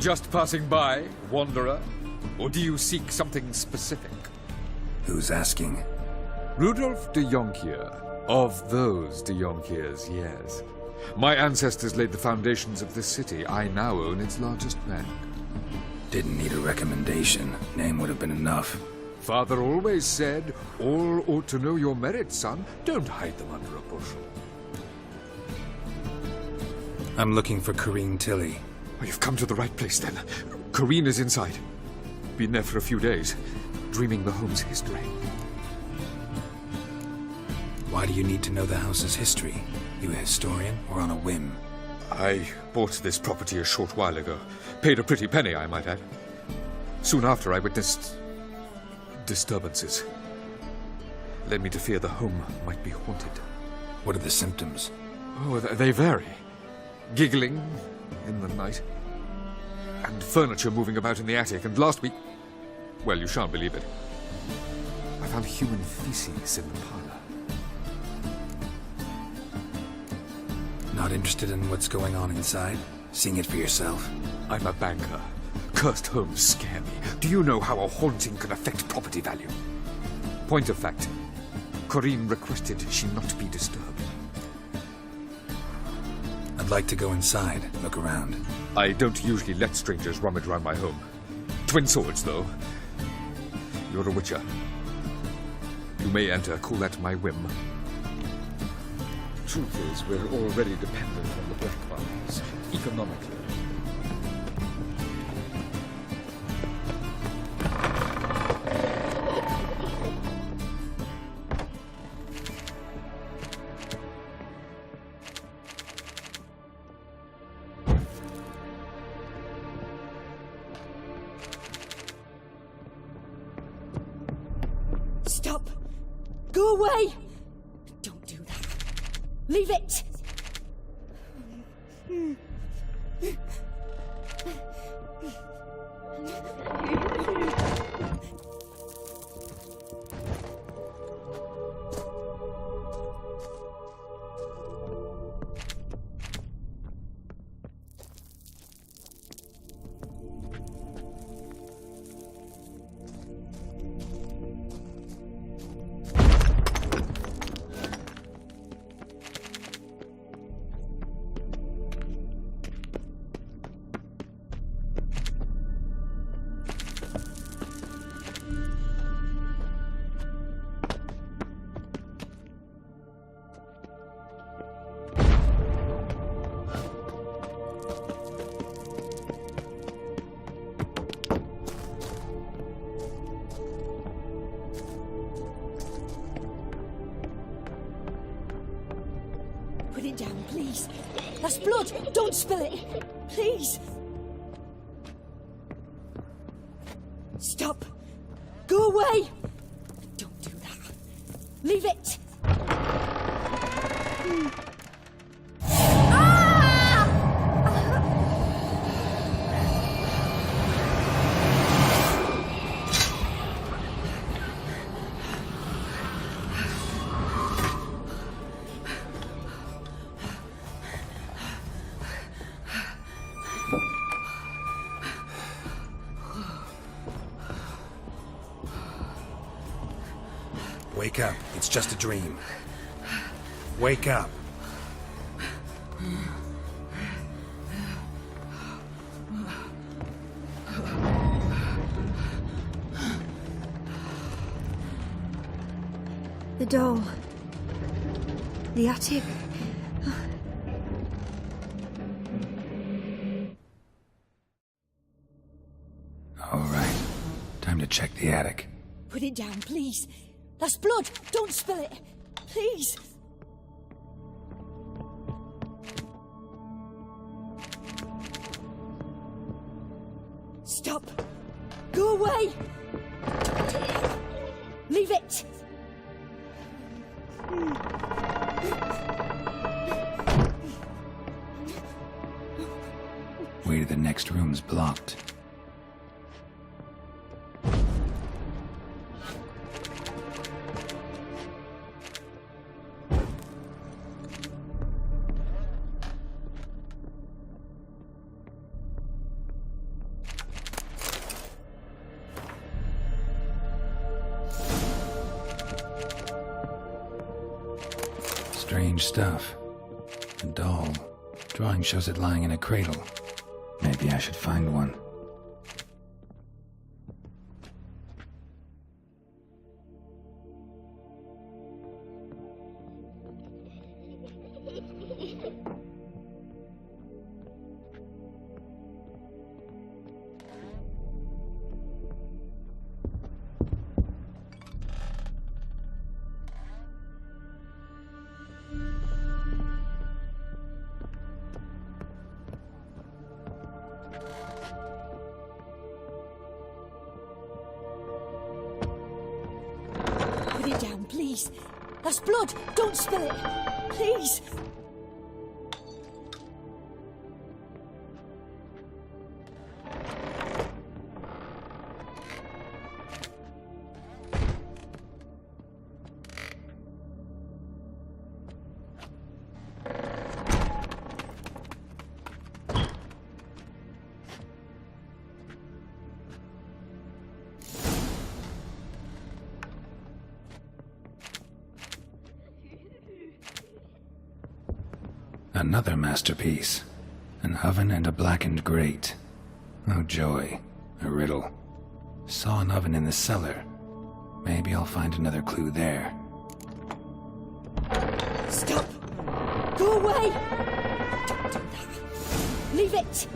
Just passing by, wanderer? Or do you seek something specific? Who's asking? Rudolf de Jonkier. Of those de Jonkiers, yes. My ancestors laid the foundations of this city. I now own its largest bank. Didn't need a recommendation. Name would have been enough. Father always said, all ought to know your merits, son. Don't hide them under a bushel. I'm looking for Corrine Tilly. Oh, you've come to the right place, then. Corrine is inside. Been there for a few days, dreaming the home's history. Why do you need to know the house's history? You a historian, or on a whim? I bought this property a short while ago. Paid a pretty penny, I might add. Soon after, I witnessed disturbances. Led me to fear the home might be haunted. What are the symptoms? Oh, they vary. Giggling in the night. And furniture moving about in the attic. And last week... well, you shan't believe it. I found human feces in the parlor. Not interested in what's going on inside? Seeing it for yourself? I'm a banker. Cursed homes scare me. Do you know how a haunting can affect property value? Point of fact, Corrine requested she not be disturbed. I'd like to go inside, look around. I don't usually let strangers rummage around my home. Twin swords, though. You're a witcher. You may enter, call that my whim. Truth is, we're already dependent on the black markets, economically. Stop! Go away! Don't do that. Leave it! Put it down, please. That's blood! Don't spill it! Please! Stop! Go away! Don't do that. Leave it! Wake up. It's just a dream. Wake up. The doll. The attic. All right. Time to check the attic. Put it down, please. That's blood! Don't spill it! Please! Stop! Go away! Leave it! Way to the next room's blocked. Strange stuff. A doll. Drawing shows it lying in a cradle. Maybe I should find one. Put it down, please. That's blood. Don't spill it. Please. Another masterpiece. An oven and a blackened grate. Oh joy. A riddle. Saw an oven in the cellar. Maybe I'll find another clue there. Stop. Go away. Don't do that. Leave it.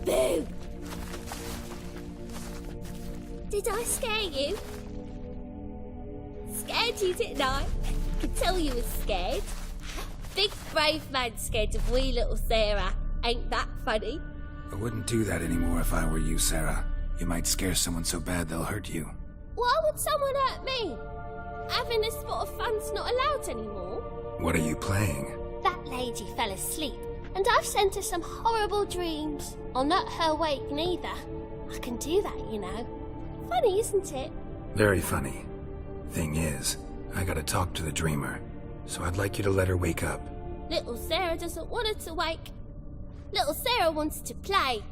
Boo! Did I scare you? Scared you, didn't I? Could tell you was scared. Big brave man scared of wee little Sarah. Ain't that funny? I wouldn't do that anymore if I were you, Sarah. You might scare someone so bad they'll hurt you. Why would someone hurt me? Having a spot of fun's not allowed anymore. What are you playing? That lady fell asleep, and I've sent her some horrible dreams. I'll not her wake neither. I can do that, you know. Funny, isn't it? Very funny. Thing is, I gotta talk to the dreamer, so I'd like you to let her wake up. Little Sarah doesn't want her to wake. Little Sarah wants to play.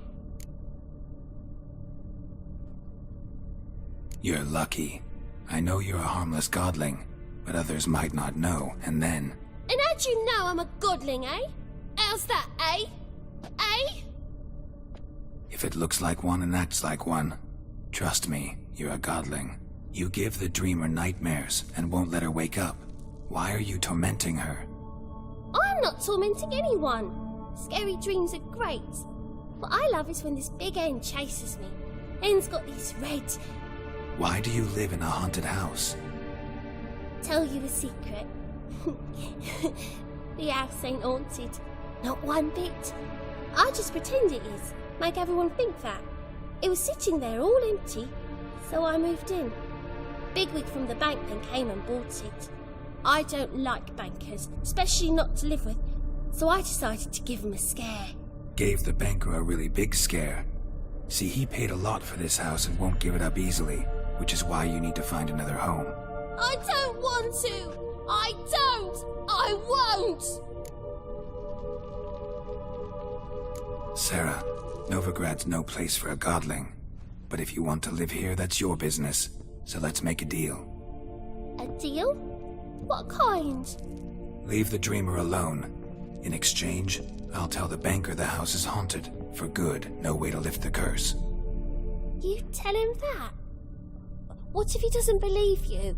You're lucky. I know you're a harmless godling, but others might not know, and then... And how'd you know I'm a godling, eh? How's that, eh? Eh? If it looks like one and acts like one, trust me, you're a godling. You give the dreamer nightmares and won't let her wake up. Why are you tormenting her? I'm not tormenting anyone. Scary dreams are great. What I love is when this big hen chases me. Hen's got these red... Why do you live in a haunted house? Tell you a secret. The house ain't haunted. Not one bit. I just pretend it is. Make everyone think that. It was sitting there all empty, so I moved in. Bigwig from the bank then came and bought it. I don't like bankers, especially not to live with, so I decided to give him a scare. Gave the banker a really big scare. See, he paid a lot for this house and won't give it up easily, which is why you need to find another home. I don't want to! I don't! I won't! Sarah, Novigrad's no place for a godling. But if you want to live here, that's your business. So let's make a deal. A deal? What kind? Leave the dreamer alone. In exchange, I'll tell the banker the house is haunted. For good, no way to lift the curse. You tell him that? What if he doesn't believe you?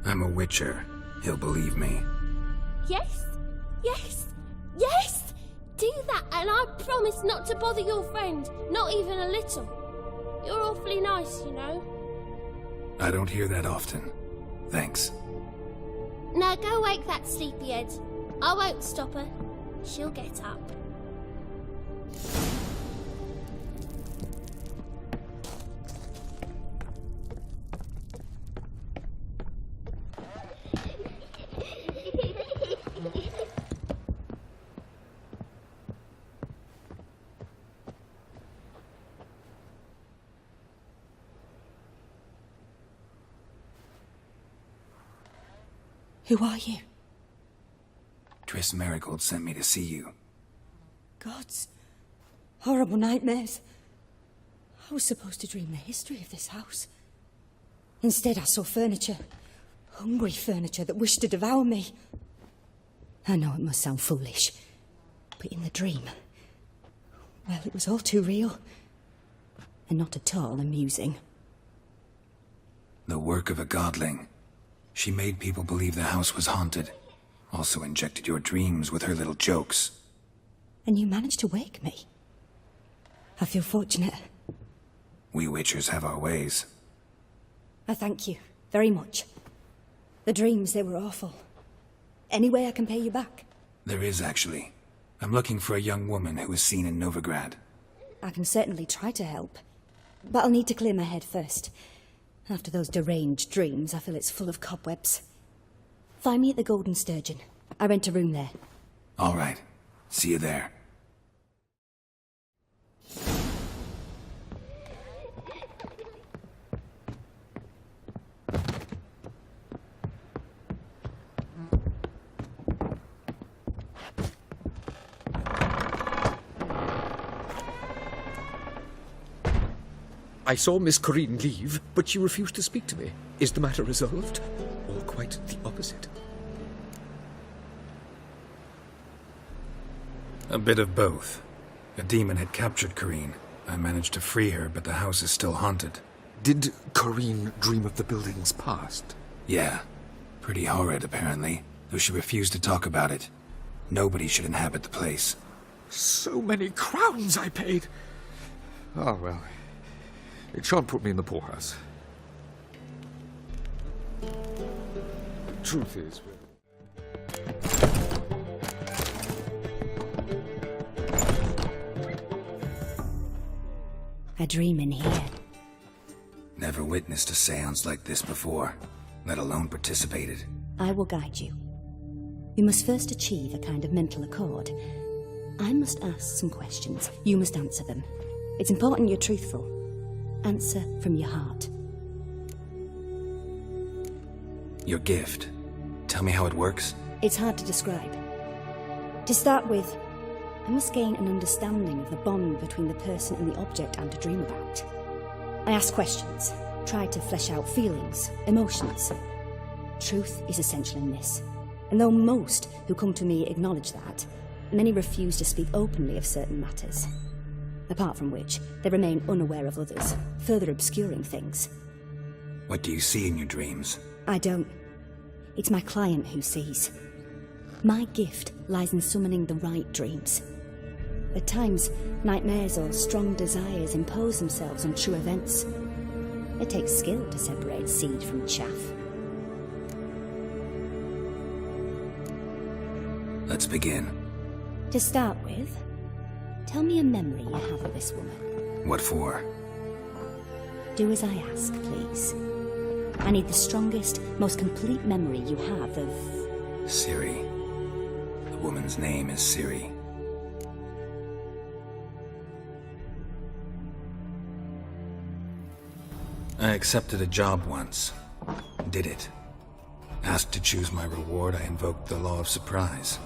I'm a witcher. He'll believe me. Yes? Yes? Yes! Do that and I promise not to bother your friend. Not even a little. You're awfully nice, you know. I don't hear that often. Thanks. Now go wake that sleepyhead. I won't stop her. She'll get up. Who are you? Triss Marigold sent me to see you. Gods. Horrible nightmares. I was supposed to dream the history of this house. Instead, I saw furniture. Hungry furniture that wished to devour me. I know it must sound foolish, but in the dream, well, it was all too real. And not at all amusing. The work of a godling. She made people believe the house was haunted. Also injected your dreams with her little jokes. And you managed to wake me. I feel fortunate. We witchers have our ways. I thank you very much. The dreams, they were awful. Any way I can pay you back? There is, actually. I'm looking for a young woman who was seen in Novigrad. I can certainly try to help. But I'll need to clear my head first. After those deranged dreams, I feel it's full of cobwebs. Find me at the Golden Sturgeon. I rent a room there. All right. See you there. I saw Miss Corinne leave, but she refused to speak to me. Is the matter resolved? Or quite the opposite? A bit of both. A demon had captured Corinne. I managed to free her, but the house is still haunted. Did Corinne dream of the building's past? Yeah. Pretty horrid, apparently, though she refused to talk about it. Nobody should inhabit the place. So many crowns I paid! Oh, well. It shan't put me in the poorhouse. Truth is... I dream in here. Never witnessed a seance like this before, let alone participated. I will guide you. We must first achieve a kind of mental accord. I must ask some questions. You must answer them. It's important you're truthful. Answer from your heart. Your gift. Tell me how it works. It's hard to describe. To start with, I must gain an understanding of the bond between the person and the object I'm to dream about. I ask questions, try to flesh out feelings, emotions. Truth is essential in this, and though most who come to me acknowledge that, many refuse to speak openly of certain matters. Apart from which, they remain unaware of others, further obscuring things. What do you see in your dreams? I don't. It's my client who sees. My gift lies in summoning the right dreams. At times, nightmares or strong desires impose themselves on true events. It takes skill to separate seed from chaff. Let's begin. To start with, tell me a memory you have of this woman. What for? Do as I ask, please. I need the strongest, most complete memory you have of... Ciri. The woman's name is Ciri. I accepted a job once. Did it. Asked to choose my reward, I invoked the law of surprise.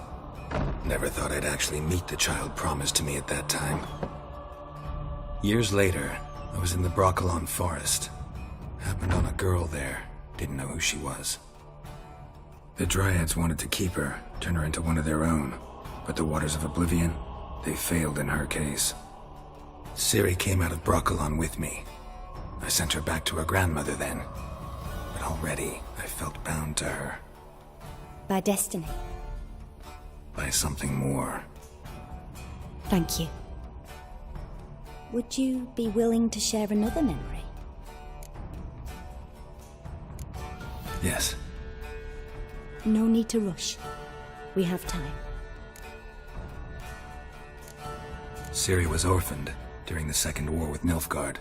Never thought I'd actually meet the child promised to me at that time. Years later, I was in the Broccolon forest. Happened on a girl there. Didn't know who she was. The Dryads wanted to keep her, turn her into one of their own. But the Waters of Oblivion, they failed in her case. Ciri came out of Broccolon with me. I sent her back to her grandmother then. But already, I felt bound to her. By destiny. By something more. Thank you. Would you be willing to share another memory? Yes. No need to rush. We have time. Ciri was orphaned during the Second War with Nilfgaard.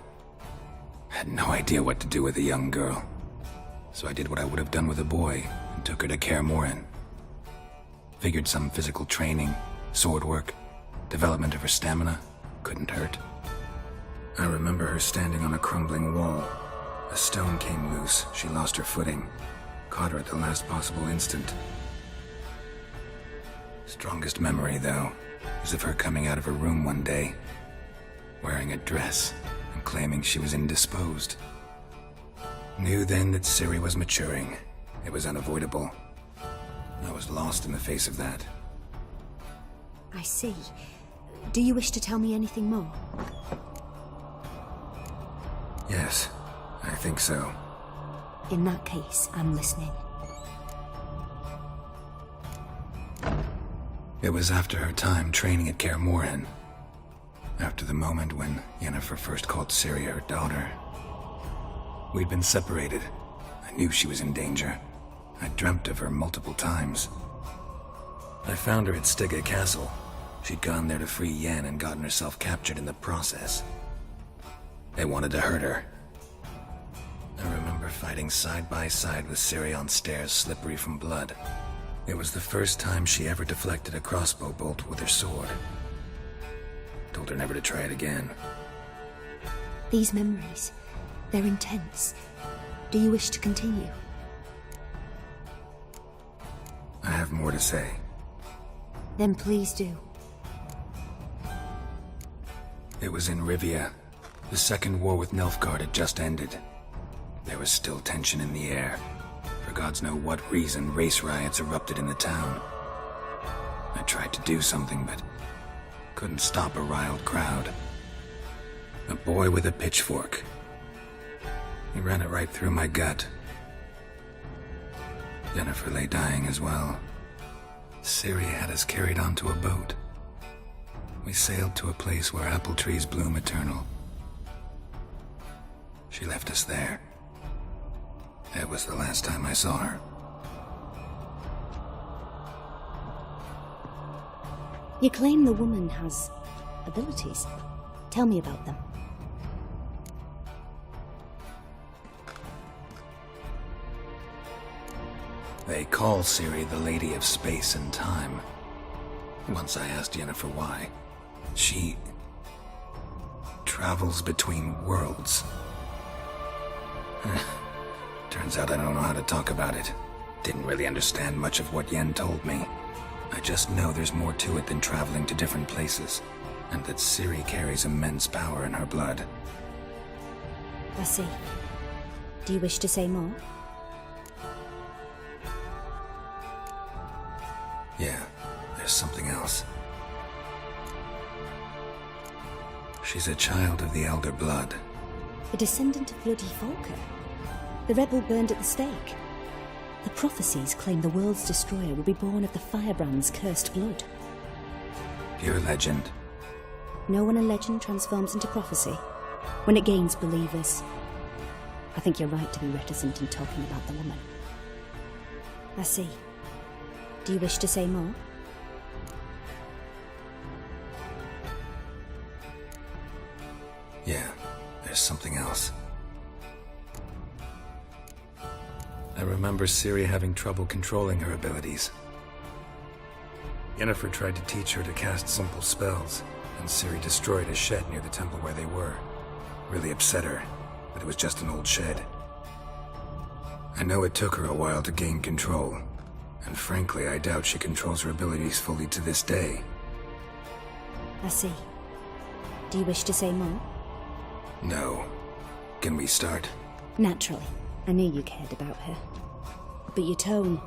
Had no idea what to do with a young girl. So I did what I would have done with a boy and took her to Kaer Morhen. Figured some physical training, sword work, development of her stamina couldn't hurt. I remember her standing on a crumbling wall. A stone came loose, she lost her footing. Caught her at the last possible instant. Strongest memory, though, is of her coming out of her room one day, wearing a dress and claiming she was indisposed. Knew then that Ciri was maturing. It was unavoidable. I was lost in the face of that. I see. Do you wish to tell me anything more? Yes, I think so. In that case, I'm listening. It was after her time training at Kaer Morhen. After the moment when Yennefer first called Ciri her daughter. We'd been separated. I knew she was in danger. I dreamt of her multiple times. I found her at Stygga Castle. She'd gone there to free Yen and gotten herself captured in the process. They wanted to hurt her. I remember fighting side by side with Ciri on stairs slippery from blood. It was the first time she ever deflected a crossbow bolt with her sword. Told her never to try it again. These memories, they're intense. Do you wish to continue? I have more to say. Then please do. It was in Rivia. The Second War with Nilfgaard had just ended. There was still tension in the air. For gods know what reason, race riots erupted in the town. I tried to do something, but couldn't stop a riled crowd. A boy with a pitchfork. He ran it right through my gut. Yennefer lay dying as well. Ciri had us carried onto a boat. We sailed to a place where apple trees bloom eternal. She left us there. That was the last time I saw her. You claim the woman has abilities. Tell me about them. They call Ciri the Lady of Space and Time. Once I asked Yennefer why. She travels between worlds. Turns out I don't know how to talk about it. Didn't really understand much of what Yen told me. I just know there's more to it than traveling to different places, and that Ciri carries immense power in her blood. I see. Do you wish to say more? Yeah, there's something else. She's a child of the Elder Blood. A descendant of bloody Volker. The rebel burned at the stake. The prophecies claim the world's destroyer will be born of the firebrand's cursed blood. Pure legend. Know when a legend transforms into prophecy? When it gains believers. I think you're right to be reticent in talking about the woman. I see. Do you wish to say more? Yeah, there's something else. I remember Ciri having trouble controlling her abilities. Yennefer tried to teach her to cast simple spells, and Ciri destroyed a shed near the temple where they were. Really upset her, but it was just an old shed. I know it took her a while to gain control, and frankly, I doubt she controls her abilities fully to this day. I see. Do you wish to say more? No. Can we start? Naturally. I knew you cared about her. But your tone,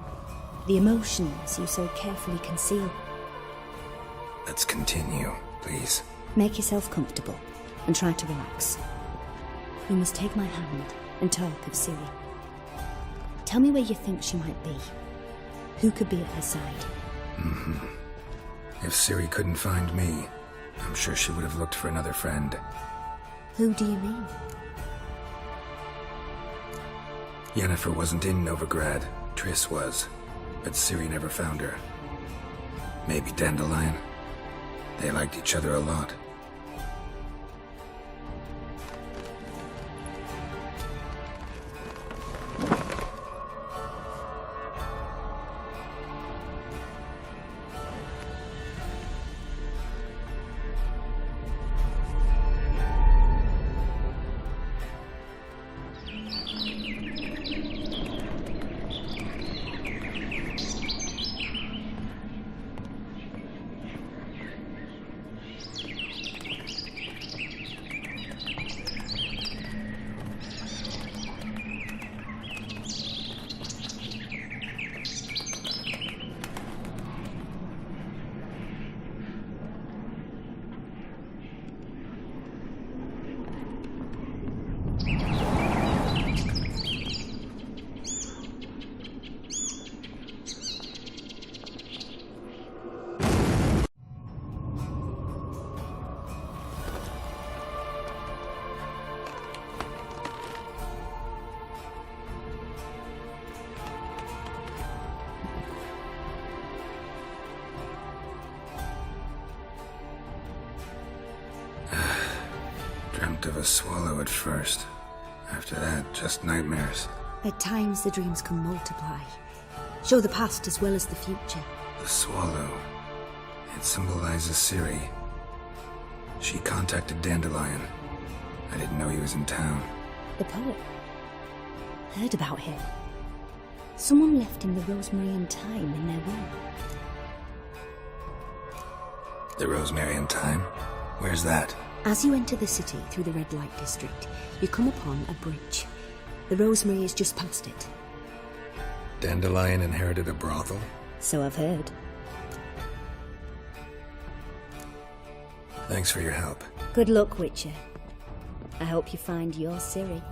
the emotions you so carefully conceal. Let's continue, please. Make yourself comfortable and try to relax. You must take my hand and talk of Ciri. Tell me where you think she might be. Who could be at her side? If Ciri couldn't find me, I'm sure she would have looked for another friend. Who do you mean? Yennefer wasn't in Novigrad. Triss was. but Ciri never found her. Maybe Dandelion. They liked each other a lot. Dreamt of a swallow at first. After that, just nightmares. At times, the dreams can multiply, show the past as well as the future. The swallow. It symbolizes Ciri. She contacted Dandelion. I didn't know he was in town. The poet. Heard about him. Someone left him the rosemary and thyme in their will. The rosemary and thyme? Where's that? As you enter the city through the red light district, you come upon a bridge. The rosemary is just past it. Dandelion inherited a brothel? So I've heard. Thanks for your help. Good luck, Witcher. I hope you find your Ciri.